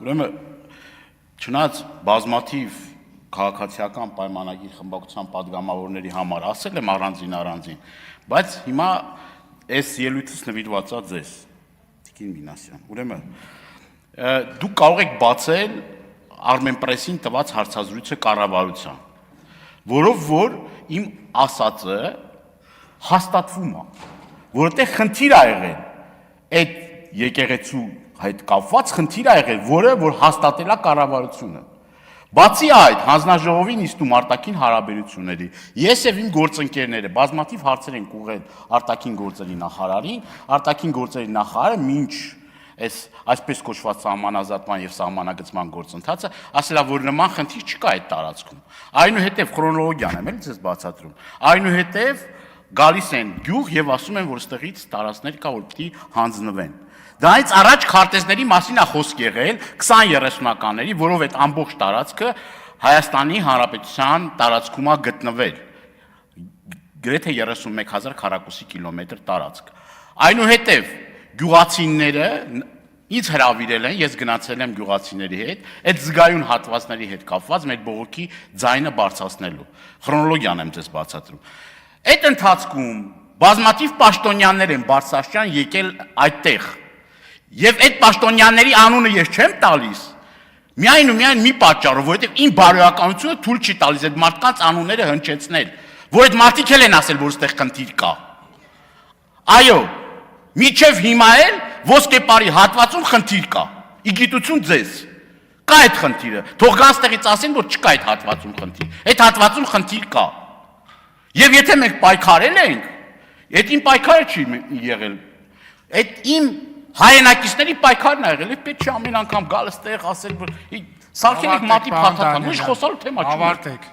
Ուրեմն չնայած բազմաթիվ քաղաքացիական պայմանագիր խմբակցության падգամավորների համար ասել եմ առանձին, բայց հիմա այս ելույթս նվիրված է ձեզ, Տիկին Մինասյան։ Ուրեմն դուք կարող եք բացել Armenpress-ին տված հարցազրույցը կառավարության, որով որ իմ ասածը հաստատվում է, որովհետև խնդիր ա եղել այդ եկեղեցու հետ կապված խնդիր ա եղել, որը որ հաստատել է կառավարությունը։ Բացի այդ, հանձնաժողովի նիստում արտաքին հարաբերությունների ես եւ իմ գործընկերները բազմաթիվ հարցեր ենք ուղղել արտաքին գործերի նախարարին, արտաքին գործերի նախարարը մինչ այս այսպես կոչված սահմանազատման եւ սահմանագծման գործընթացը ասել է, որ նման խնդիր չկա այդ տարածքում։ Այնուհետև քրոնոլոգիան եմ էլի ձեզ բացատրում։ Այնուհետև գալիս են գյուղ եւ ասում են, որ ստեղից տարածքներ կա, որ պիտի հանձնվեն։ Դրանից առաջ քարտեզների մասին է խոսք եղել 20-30-ականների, որով այդ ամբողջ տարածքը Հայաստանի Հանրապետության տարածքում է գտնվել։ Գրեթե 31000 քառակուսի կիլոմետր տարածք։ Այնուհետև գյուղացիները ինձ հրավիրել են, ես գնացել եմ գյուղացիների հետ, այդ զգայուն հատվածների հետ կապված մեր բողոքի ձայնը բարձրացնելու։ Քրոնոլոգիան եմ ձեզ բացատրում։ Այդ ընթացքում բազմաթիվ պաշտոնյաներ են Բարձրաստիճան եկել այդտեղ։ Եվ այդ պաշտոնյաների անունը ես չեմ տալիս, միայն ու միայն մի պատճառով, որովհետև իմ բարոյականությունը թույլ չի տալիս այդ մարդկանց անունները հնչեցնել, որ այդ մարդիկ էլ են ասել, որ այստեղ խնդիր կա։ Այո, մինչև հիմա էլ ոսկեպարի հատվածում խնդիր կա։ Իգիտություն ձեզ։ Կա այդ խնդիրը։ Թող գան ստեղից ասեն, որ չկա այդ հատվածում խնդիր։ Այդ հատվածում խնդիր կա։ Եվ եթե մենք պայքարել ենք, այդ իմ պայքարը չի եղել։ Այդ իմ հայրենակիցների պայքարն ա եղել, եւ պետք չէ ամեն անգամ գալ այստեղ ասել, որ սարքել եք մատի փաթաթան, ուրիշ խոսալու թեմա չունի։ Ավարտեք։